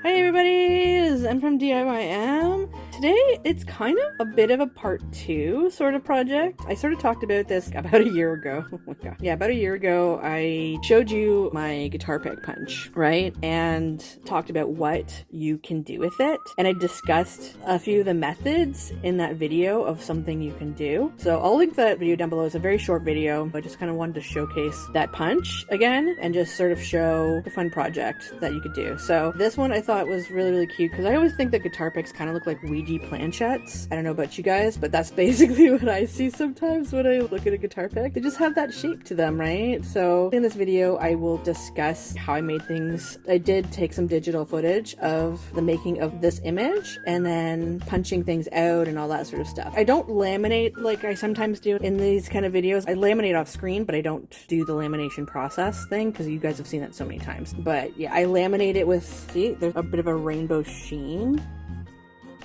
Hi everybody, this is M from DIYM. Today, it's kind of a bit of a part 2 sort of project. I sort of talked about this about a year ago. Oh my god. Yeah, about a year ago, I showed you my guitar pick punch, right? And talked about what you can do with it. And I discussed a few of the methods in that video of something you can do. So I'll link that video down below. It's a very short video. I just kind of wanted to showcase that punch again and just sort of show the fun project that you could do. So this one I thought was really, really cute because I always think that guitar picks kind of look like Ouija planchettes. I don't know about you guys, but that's basically what I see sometimes when I look at a guitar pick. They just have that shape to them, right? So in this video, I will discuss how I made things. I did take some digital footage of the making of this image and then punching things out and all that sort of stuff. I don't laminate like I sometimes do in these kind of videos. I laminate off screen, but I don't do the lamination process thing because you guys have seen that so many times. But yeah, I laminate it with, see, there's a bit of a rainbow sheen.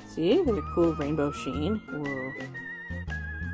See, there's a cool rainbow sheen. Whoa.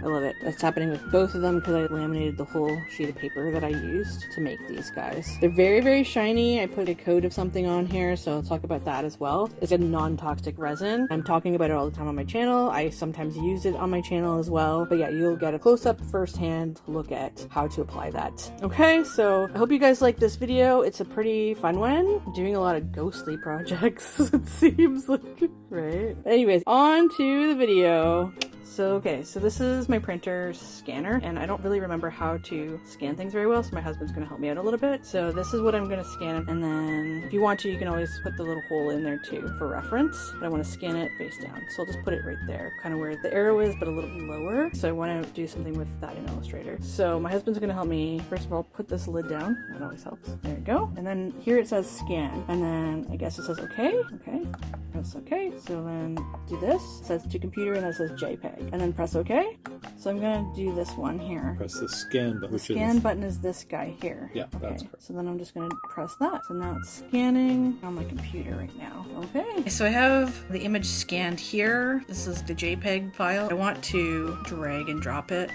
I love it. That's happening with both of them because I laminated the whole sheet of paper that I used to make these guys. They're very, very shiny. I put a coat of something on here, so I'll talk about that as well. It's a non-toxic resin. I'm talking about it all the time on my channel. I sometimes use it on my channel as well. But yeah, you'll get a close-up firsthand look at how to apply that. Okay, so I hope you guys like this video. It's a pretty fun one. I'm doing a lot of ghostly projects, it seems like, right? Anyways, on to the video. So, okay, so this is my printer scanner, and I don't really remember how to scan things very well, so my husband's going to help me out a little bit. So this is what I'm going to scan, and then if you want to, you can always put the little hole in there too for reference, but I want to scan it face down. So I'll just put it right there, kind of where the arrow is, but a little bit lower. So I want to do something with that in Illustrator. So my husband's going to help me, first of all, put this lid down. That always helps. There we go. And then here it says scan, and then I guess it says okay. Okay, press okay. So then do this. It says to computer, and that says JPEG. And then press OK. So I'm gonna do this one here. Press the scan button. The scan button is this guy here. Yeah, okay. that's correct. So then I'm just gonna press that. So now it's scanning on my computer right now. Okay. So I have the image scanned here. This is the JPEG file. I want to drag and drop it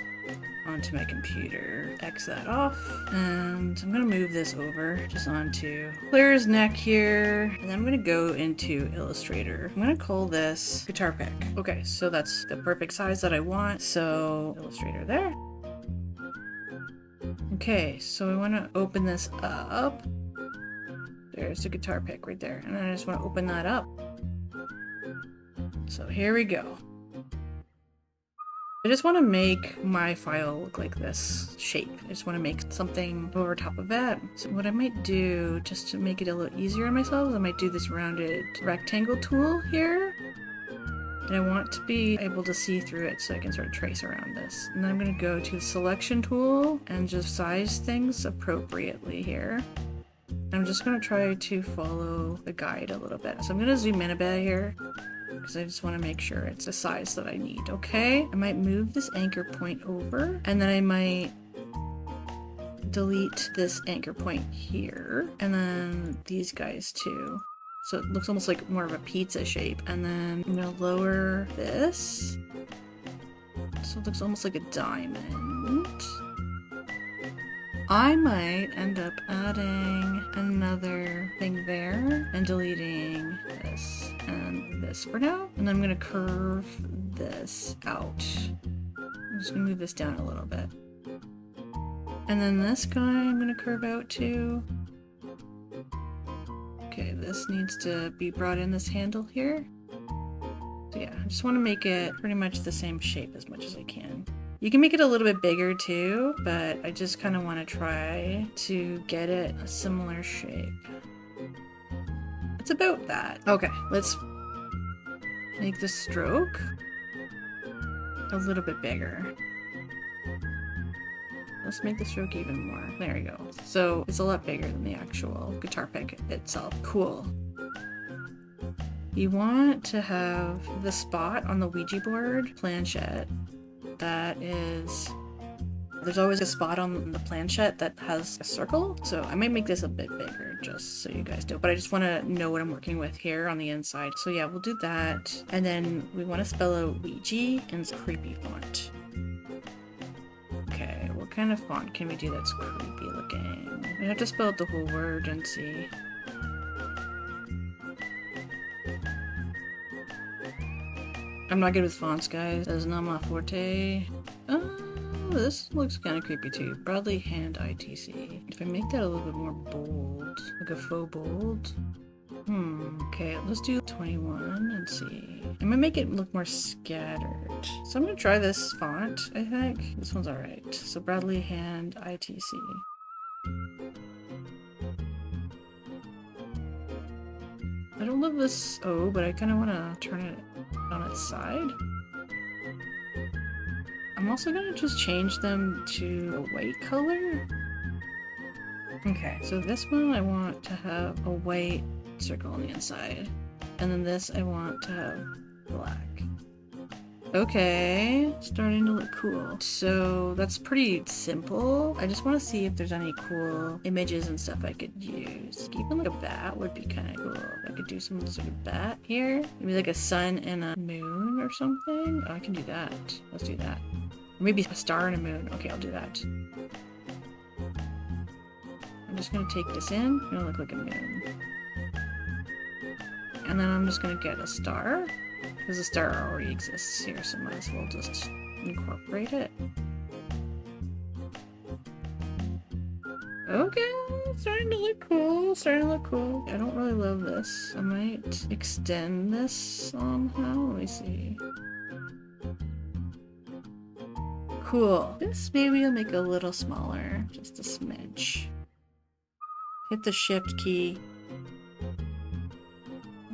onto my computer. X that off, and I'm gonna move this over just onto Claire's neck here, and then I'm gonna go into Illustrator. I'm gonna call this guitar pick. Okay, so that's the perfect size that I want. So Illustrator there. Okay, so I want to open this up. There's the guitar pick right there, and I just want to open that up. So here we go. I just want to make my file look like this shape. I just want to make something over top of that. So what I might do, just to make it a little easier on myself, is I might do this rounded rectangle tool here. And I want to be able to see through it so I can sort of trace around this. And then I'm going to go to the selection tool and just size things appropriately here. I'm just going to try to follow the guide a little bit. So I'm going to zoom in a bit here, because I just want to make sure it's the size that I need. Okay, I might move this anchor point over, and then I might delete this anchor point here, and then these guys too. So it looks almost like more of a pizza shape. And then I'm gonna lower this, so it looks almost like a diamond. I might end up adding another thing there and deleting this and this for now. And then I'm gonna curve this out. I'm just gonna move this down a little bit. And then this guy I'm gonna curve out too. Okay, this needs to be brought in, this handle here. So yeah, I just wanna make it pretty much the same shape as much as I can. You can make it a little bit bigger too, but I just kind of want to try to get it a similar shape. It's about that. Okay, let's make the stroke a little bit bigger. Let's make the stroke even more. There we go. So it's a lot bigger than the actual guitar pick itself. Cool. You want to have the spot on the Ouija board, planchette, that is, there's always a spot on the planchette that has a circle, so I might make this a bit bigger just so you guys know, but I just want to know what I'm working with here on the inside. So yeah, we'll do that, and then we want to spell out Ouija in creepy font. Okay, what kind of font can we do that's creepy looking? I have to spell out the whole word and see. I'm not good with fonts, guys. That is not my forte. This looks kind of creepy too. Broadly hand ITC. If I make that a little bit more bold, like a faux bold. Okay, let's do 21 and see. I'm gonna make it look more scattered. So I'm gonna try this font, I think. This one's alright. So Bradley Hand ITC. I don't love this O, but I kind of want to turn it on its side. I'm also gonna just change them to a white color. Okay, so this one I want to have a white circle on the inside. And then this I want to have black. Okay, starting to look cool. So that's pretty simple. I just want to see if there's any cool images and stuff I could use. Even like a bat would be kind of cool. I could do some sort of bat here. Maybe like a sun and a moon or something. Oh, I can do that. Let's do that. Or maybe a star and a moon. Okay, I'll do that. I'm just gonna take this in. It's gonna look like a moon. And then I'm just gonna get a star. Because the star already exists here, so might as well just incorporate it. Okay, it's starting to look cool. Starting to look cool. I don't really love this. I might extend this somehow. Let me see. Cool. This maybe I'll make a little smaller. Just a smidge. Hit the shift key.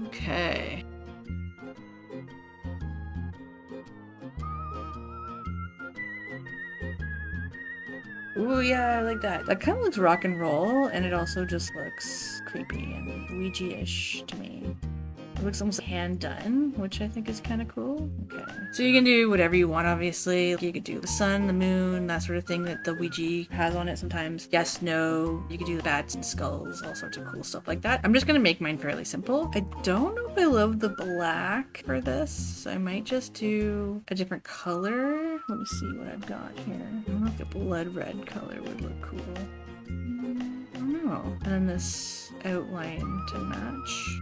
Okay. Ooh, yeah, I like that. That kind of looks rock and roll, and it also just looks creepy and Ouija-ish to me. It looks almost hand done, which I think is kind of cool. Okay. So you can do whatever you want, obviously. You could do the sun, the moon, that sort of thing that the Ouija has on it sometimes. Yes, no. You could do bats and skulls, all sorts of cool stuff like that. I'm just gonna make mine fairly simple. I don't know if I love the black for this, so I might just do a different color. Let me see what I've got here. I don't know if a blood red color would look cool. I don't know. And then this outline to match.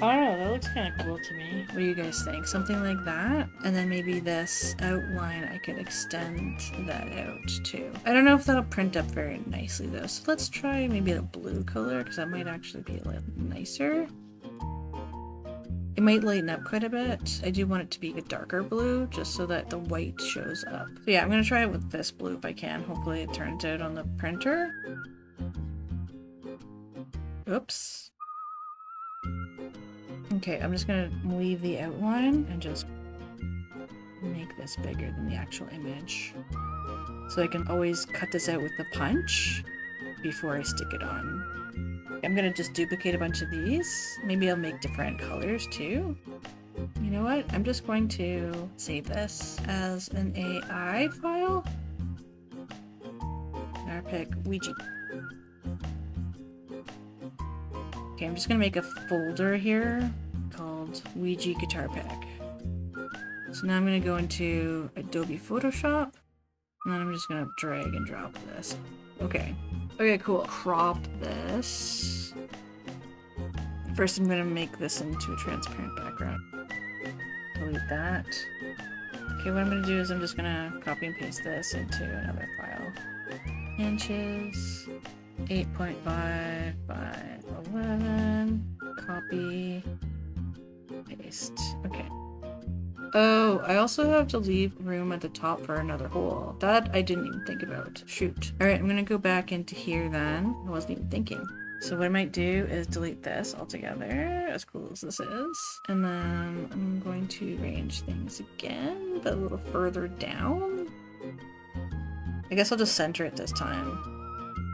I don't know, that looks kind of cool to me. What do you guys think? Something like that? And then maybe this outline, I could extend that out too. I don't know if that'll print up very nicely though. So let's try maybe a blue color, because that might actually be a little nicer. It might lighten up quite a bit. I do want it to be a darker blue, just so that the white shows up. So yeah, I'm gonna try it with this blue if I can. Hopefully it turns out on the printer. Oops. Okay, I'm just gonna leave the outline and just make this bigger than the actual image. So I can always cut this out with the punch before I stick it on. I'm gonna just duplicate a bunch of these. Maybe I'll make different colors too. You know what? I'm just going to save this as an AI file. Now pick Ouija. Okay, I'm just gonna make a folder here called Ouija Guitar Pack. So now I'm gonna go into Adobe Photoshop, and then I'm just gonna drag and drop this. Okay. Okay, cool. Crop this. First I'm gonna make this into a transparent background. Delete that. Okay, what I'm gonna do is I'm just gonna copy and paste this into another file. Inches. 8.5 by 11. Copy. Paste. Okay. Oh, I also have to leave room at the top for another hole. That I didn't even think about. Shoot. Alright, I'm gonna go back into here then. I wasn't even thinking. So what I might do is delete this altogether, as cool as this is. And then I'm going to arrange things again, but a little further down. I guess I'll just center it this time.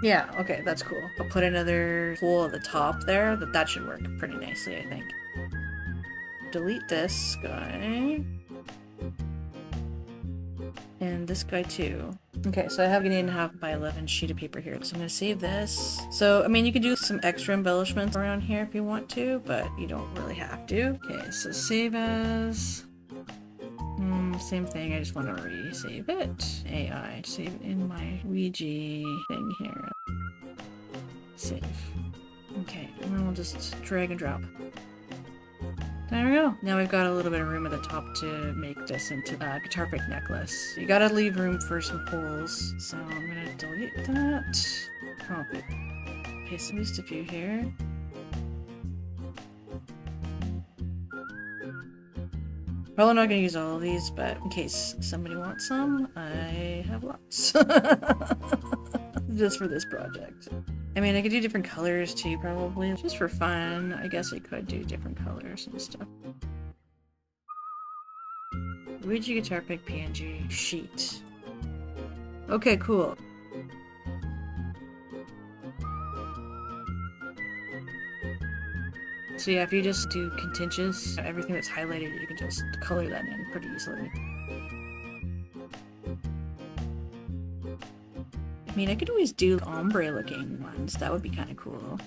Yeah, okay, that's cool. I'll put another hole at the top there. That should work pretty nicely, I think. Delete this guy. And this guy too. Okay, so I have an 8.5 by 11 sheet of paper here. So I'm gonna save this. So, I mean, you could do some extra embellishments around here if you want to, but you don't really have to. Okay, so save as... same thing, I just want to re-save it. AI, save it in my Ouija thing here. Save. Okay, and then we'll just drag and drop. There we go. Now we've got a little bit of room at the top to make this into a guitar pick necklace. You gotta leave room for some holes. So I'm gonna delete that. Copy. Paste at least a few here. Probably not gonna use all of these, but in case somebody wants some, I have lots. Just for this project. I mean, I could do different colors too, probably. Just for fun, I guess I could do different colors and stuff. Ouija guitar pick PNG sheet. Okay, cool. So yeah, if you just do contentious, everything that's highlighted, you can just color that in pretty easily. I mean, I could always do ombre looking ones. That would be kind of cool.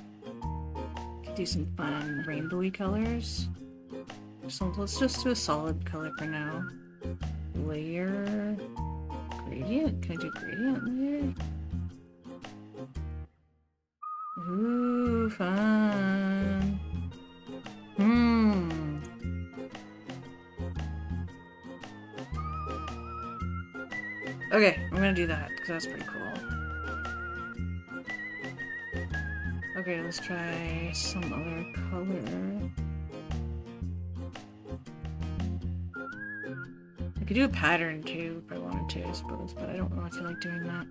Could do some fun rainbowy colors. So let's just do a solid color for now. Layer. Gradient? Can I do gradient layer? Ooh, fun. Okay, I'm gonna do that, because that's pretty cool. Okay, let's try some other color. I could do a pattern too, if I wanted to, I suppose, but I don't really feel like doing that.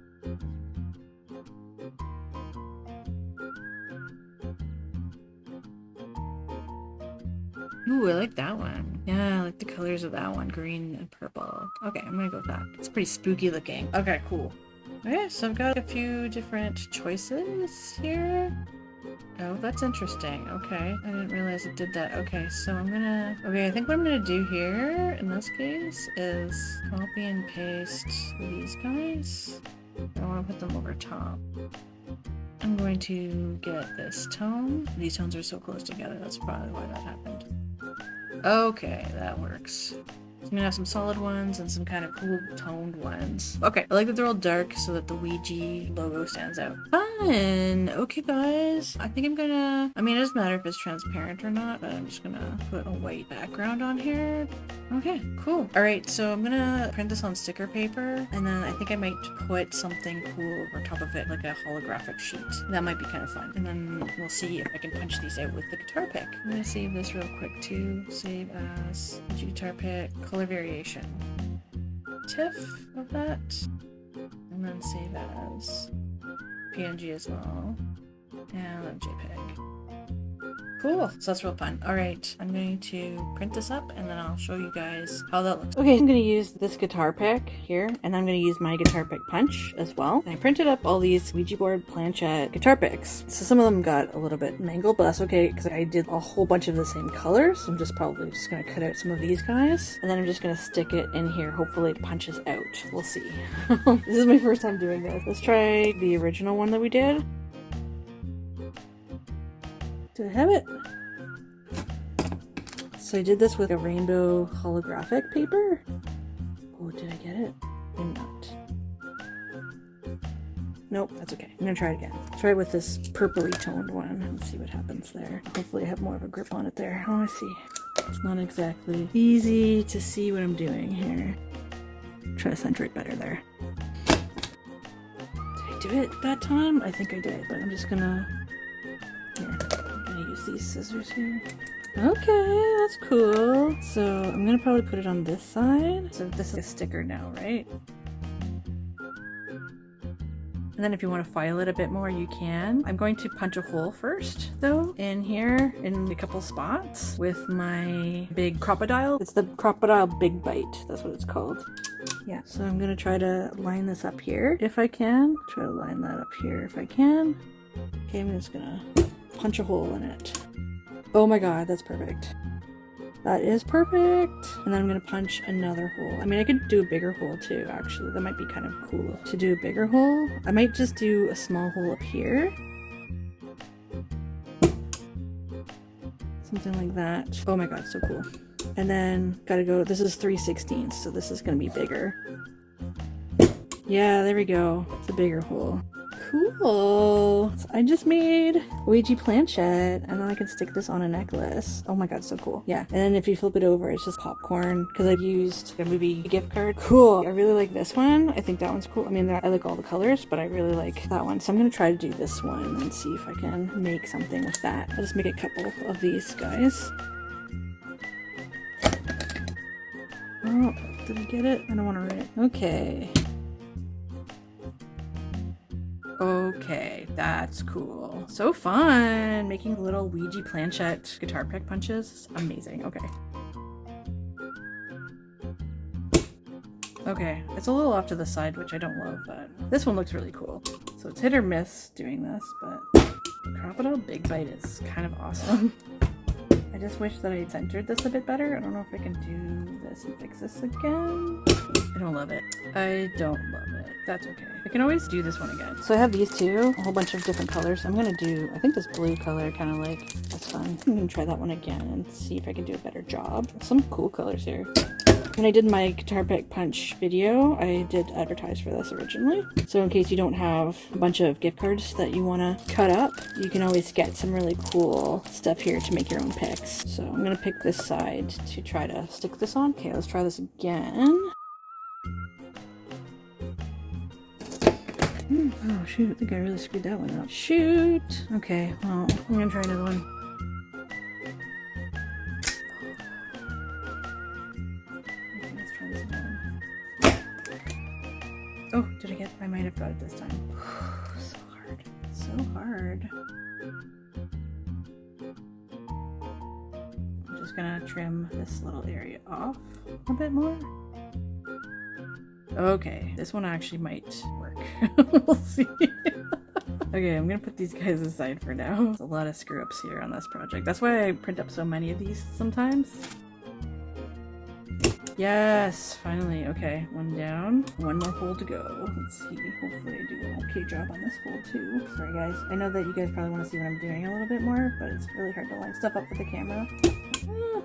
Ooh, I like that one. Yeah, I like the colors of that one. Green and purple. Okay, I'm gonna go with that. It's pretty spooky looking. Okay, cool. Okay, so I've got a few different choices here. Oh, that's interesting. Okay, I didn't realize it did that. Okay, so okay, I think what I'm gonna do here, in this case, is copy and paste these guys. I want to put them over top. I'm going to get this tone. These tones are so close together, that's probably why that happened. Okay, that works. I'm gonna have some solid ones and some kind of cool toned ones. Okay, I like that they're all dark so that the Ouija logo stands out. Fun! Okay, guys. I think I'm gonna... I mean, it doesn't matter if it's transparent or not, but I'm just gonna put a white background on here. Okay, cool. Alright, so I'm gonna print this on sticker paper, and then I think I might put something cool over top of it, like a holographic sheet. That might be kind of fun. And then we'll see if I can punch these out with the guitar pick. I'm gonna save this real quick too. Save as Ouija guitar pick. Color variation. TIFF of that. And then save as PNG as well. And then JPEG. Cool. So that's real fun. Alright, I'm going to print this up and then I'll show you guys how that looks. Okay, I'm going to use this guitar pick here and I'm going to use my guitar pick punch as well. And I printed up all these Ouija board planchette guitar picks. So some of them got a little bit mangled, but that's okay because I did a whole bunch of the same colors. So I'm probably just going to cut out some of these guys and then I'm just going to stick it in here. Hopefully it punches out. We'll see. This is my first time doing this. Let's try the original one that we did. Did I have it? So I did this with a rainbow holographic paper. Oh, did I get it? Maybe not. Nope, that's okay. I'm gonna try it again. Try it with this purpley toned one and see what happens there. Hopefully I have more of a grip on it there. Oh, I see. It's not exactly easy to see what I'm doing here. Try to center it better there. Did I do it that time? I think I did, but I'm just gonna... Here. Use these scissors here. Okay, that's cool. So I'm gonna probably put it on this side. So this is a sticker now, right? And then if you want to file it a bit more, you can. I'm going to punch a hole first, though, in here in a couple spots with my big crocodile. It's the crocodile big bite. That's what it's called. Yeah, so I'm gonna try to line this up here if I can. Try to line that up here if I can. Okay, I'm just gonna punch a hole in it. Oh my god, that's perfect. That is perfect. And then I'm gonna punch another hole. I mean, I could do a bigger hole too, actually. That might be kind of cool to do a bigger hole. I might just do a small hole up here. Something like that. Oh my god, so cool. And then gotta go, this is 3/16, so this is gonna be bigger. Yeah, there we go. It's a bigger hole. Cool. Cool. So I just made Ouija planchette, and then I can stick this on a necklace. Oh my god, so cool. Yeah. And then if you flip it over, it's just popcorn because I've used a movie gift card. Cool. I really like this one. I think that one's cool. I mean, I like all the colors, but I really like that one. So I'm going to try to do this one and see if I can make something with that. I'll just make a couple of these guys. Oh, did I get it? I don't want to write it. Okay. Okay, that's cool. So fun! Making little Ouija planchette guitar pick punches. Amazing. Okay. Okay, it's a little off to the side, which I don't love, but this one looks really cool. So it's hit or miss doing this, but Crocodile Big Bite is kind of awesome. I just wish that I centered this a bit better. I don't know if I can do this and fix this again. I don't love it. I don't love it. That's okay. I can always do this one again. So I have these two, a whole bunch of different colors. I'm gonna do, I think this blue color kind of like, that's fun. I'm gonna try that one again and see if I can do a better job. Some cool colors here. When I did my guitar pick punch video, I did advertise for this originally. So in case you don't have a bunch of gift cards that you want to cut up, you can always get some really cool stuff here to make your own picks. So I'm going to pick this side to try to stick this on. Okay, let's try this again. Oh shoot, I think I really screwed that one up. Shoot! Okay, well, I'm going to try another one. Oh, did I get? I might have got it this time. So hard. So hard. I'm just gonna trim this little area off a bit more. Okay, this one actually might work. We'll see. Okay, I'm gonna put these guys aside for now. There's a lot of screw ups here on this project. That's why I print up so many of these sometimes. Yes, finally. Okay, one down. One more hole to go. Let's see. Hopefully I do an okay job on this hole too. Sorry guys. I know that you guys probably want to see what I'm doing a little bit more, but it's really hard to line stuff up with the camera.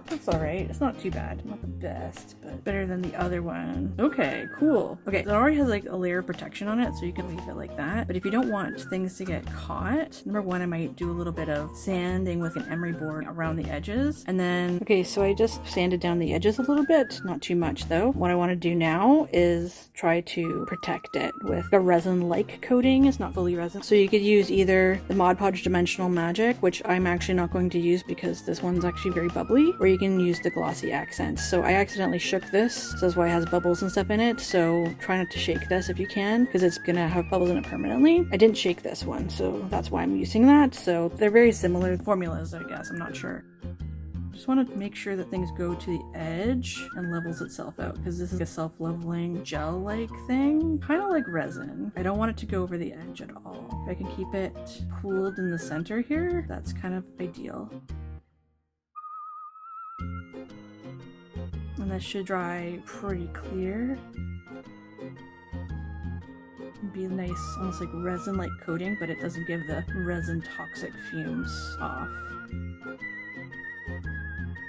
That's alright. It's not too bad. Not the best, but better than the other one. Okay, cool. Okay, so it already has like a layer of protection on it, so you can leave it like that. But if you don't want things to get caught, number one, I might do a little bit of sanding with an emery board around the edges. And then, okay, so I just sanded down the edges a little bit. Not too much though. What I want to do now is try to protect it with a resin-like coating. It's not fully resin. So you could use either the Mod Podge Dimensional Magic, which I'm actually not going to use because this one's actually very bubbly, or you can use the glossy accents. So I accidentally shook this, so that's why it has bubbles and stuff in it. So try not to shake this if you can, because it's gonna have bubbles in it permanently. I didn't shake this one, so that's why I'm using that. So they're very similar formulas, I guess. I'm not sure. Just want to make sure that things go to the edge and levels itself out, because this is a self-leveling gel-like thing, kind of like resin. I don't want it to go over the edge at all. If I can keep it cooled in the center here, that's kind of ideal. And that should dry pretty clear. Be a nice, almost like resin-like coating, but it doesn't give the resin toxic fumes off.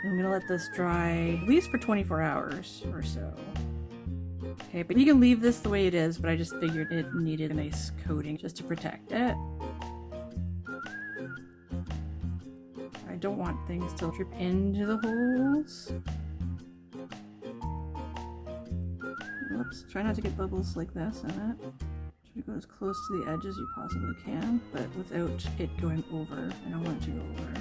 I'm gonna let this dry at least for 24 hours or so. Okay, but you can leave this the way it is, but I just figured it needed a nice coating just to protect it. I don't want things to drip into the holes. Whoops, try not to get bubbles like this in it. Try to go as close to the edge as you possibly can, but without it going over. I don't want it to go over.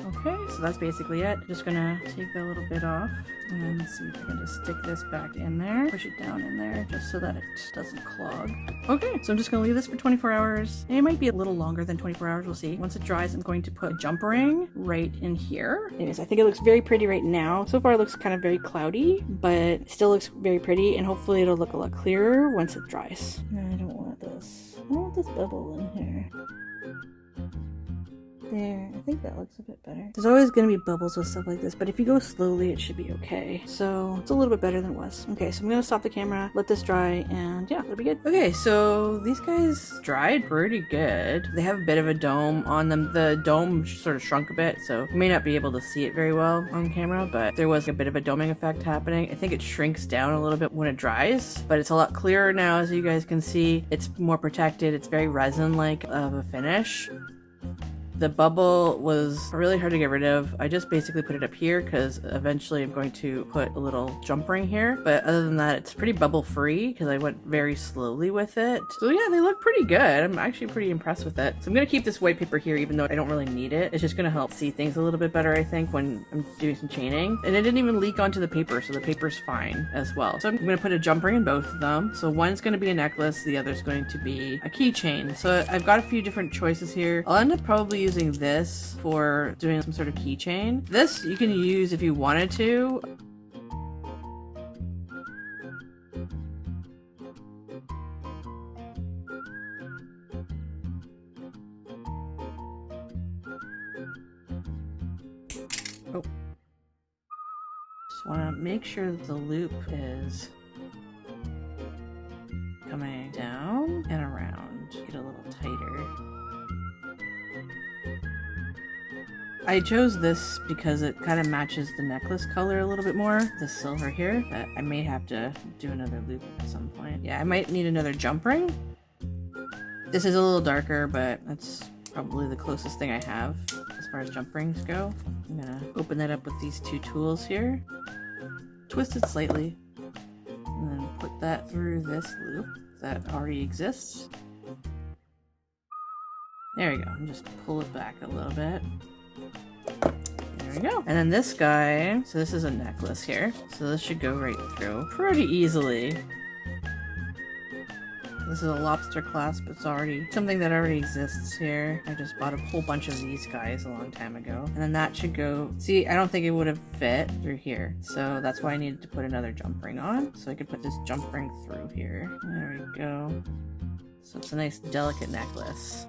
Okay, so that's basically it. Just gonna take that little bit off and see if I can just stick this back in there. Push it down in there just so that it doesn't clog. Okay, so I'm just gonna leave this for 24 hours. It might be a little longer than 24 hours, we'll see. Once it dries, I'm going to put a jump ring right in here. Anyways, I think it looks very pretty right now. So far it looks kind of very cloudy, but it still looks very pretty, and hopefully it'll look a lot clearer once it dries. I don't want this. I don't want this bubble in here. There, I think that looks a bit better. There's always going to be bubbles with stuff like this, but if you go slowly, it should be okay. So it's a little bit better than it was. Okay, so I'm going to stop the camera, let this dry, and yeah, it'll be good. Okay, so these guys dried pretty good. They have a bit of a dome on them. The dome sort of shrunk a bit, so you may not be able to see it very well on camera, but there was a bit of a doming effect happening. I think it shrinks down a little bit when it dries, but it's a lot clearer now, as you guys can see. It's more protected. It's very resin-like of a finish. The bubble was really hard to get rid of. I just basically put it up here because eventually I'm going to put a little jump ring here. But other than that, it's pretty bubble free because I went very slowly with it. So yeah, they look pretty good. I'm actually pretty impressed with it. So I'm going to keep this white paper here even though I don't really need it. It's just going to help see things a little bit better, I think, when I'm doing some chaining. And it didn't even leak onto the paper, so the paper's fine as well. So I'm going to put a jump ring in both of them. So one's going to be a necklace, the other's going to be a keychain. So I've got a few different choices here. I'll end up probably using this for doing some sort of keychain. This you can use if you wanted to. Oh. Just want to make sure that the loop is coming down and around. Get a little tighter. I chose this because it kind of matches the necklace color a little bit more, the silver here, but I may have to do another loop at some point. Yeah, I might need another jump ring. This is a little darker, but that's probably the closest thing I have as far as jump rings go. I'm gonna open that up with these two tools here, twist it slightly, and then put that through this loop that already exists. There we go, and just pull it back a little bit. There we go. And then this guy, so this is a necklace here. So this should go right through pretty easily. This is a lobster clasp. It's already something that already exists here. I just bought a whole bunch of these guys a long time ago. And then that should go, see, I don't think it would have fit through here. So that's why I needed to put another jump ring on. So I could put this jump ring through here. There we go. So it's a nice delicate necklace.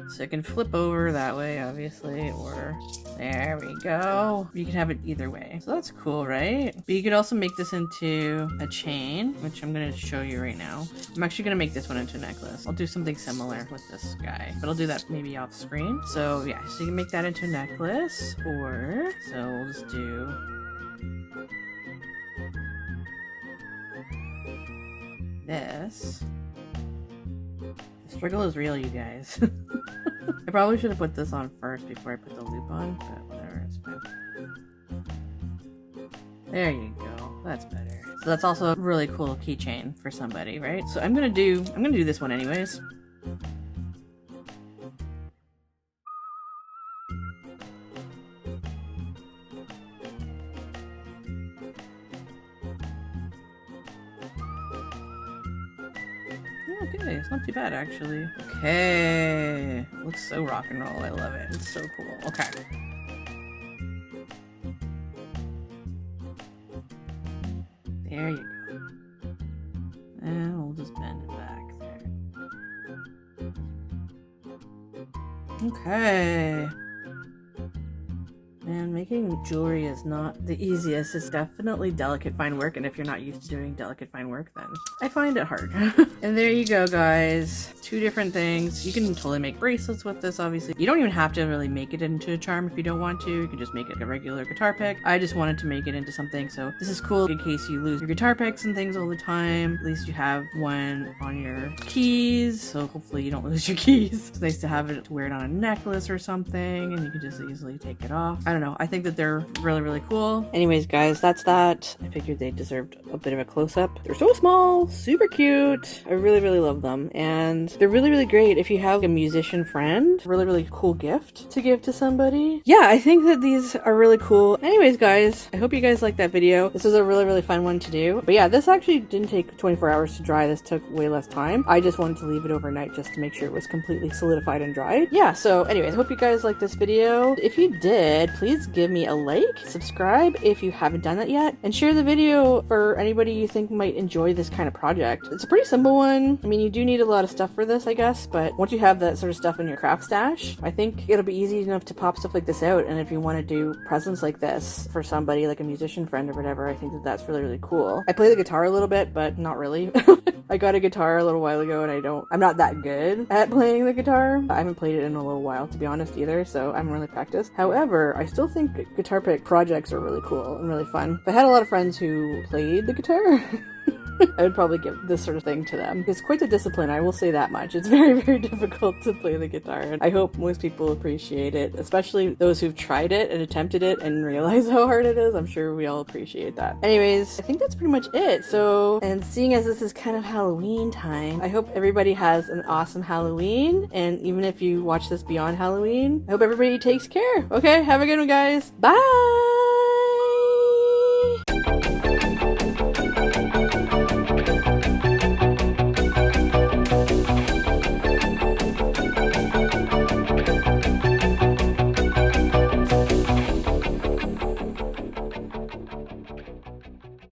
So it can flip over that way, obviously, or there we go. You can have it either way. So that's cool, right? But you could also make this into a chain, which I'm going to show you right now. I'm actually going to make this one into a necklace. I'll do something similar with this guy, but I'll do that maybe off screen. So yeah, so you can make that into a necklace, or, so we'll just do this. The struggle is real, you guys. I probably should have put this on first before I put the loop on, but whatever, it's fine. There you go. That's better. So that's also a really cool keychain for somebody, right? So I'm gonna do this one anyways. Okay, it's not too bad actually. Okay, it looks so rock and roll. I love it. It's so cool. Okay. There you go. And we'll just bend it back there. Okay. Man, making jewelry is not the easiest. It's definitely delicate fine work, and if you're not used to doing delicate fine work, then I find it hard. And there you go, guys. Two different things. You can totally make bracelets with this, obviously. You don't even have to really make it into a charm if you don't want to. You can just make it a regular guitar pick. I just wanted to make it into something, so this is cool in case you lose your guitar picks and things all the time. At least you have one on your keys, so hopefully you don't lose your keys. It's nice to have it to wear it on a necklace or something, and you can just easily take it off. I don't know. I think that they're really, really cool. Anyways, guys, that's that. I figured they deserved a bit of a close-up. They're so small, super cute. I really, really love them. And they're really, really great if you have a musician friend. Really, really cool gift to give to somebody. Yeah, I think that these are really cool. Anyways, guys, I hope you guys liked that video. This was a really, really fun one to do. But yeah, this actually didn't take 24 hours to dry. This took way less time. I just wanted to leave it overnight just to make sure it was completely solidified and dried. Yeah, so anyways, I hope you guys liked this video. If you did, please give me a like, subscribe if you haven't done that yet, and share the video for anybody you think might enjoy this kind of project. It's a pretty simple one. I mean, you do need a lot of stuff for this, I guess, but once you have that sort of stuff in your craft stash, I think it'll be easy enough to pop stuff like this out. And if you want to do presents like this for somebody, like a musician friend or whatever, I think that that's really, really cool. I play the guitar a little bit, but not really. I got a guitar a little while ago, and I'm not that good at playing the guitar. I haven't played it in a little while, to be honest, either, so I haven't really practiced. However, I still think guitar pick projects are really cool and really fun. If I had a lot of friends who played the guitar, I would probably give this sort of thing to them. It's quite a discipline, I will say that much. It's very, very difficult to play the guitar, and I hope most people appreciate it, especially those who've tried it and attempted it and realize how hard it is. I'm sure we all appreciate that. Anyways, I think that's pretty much it. So, and seeing as this is kind of Halloween time, I hope everybody has an awesome Halloween, and even if you watch this beyond Halloween, I hope everybody takes care. Okay, have a good one, guys. Bye!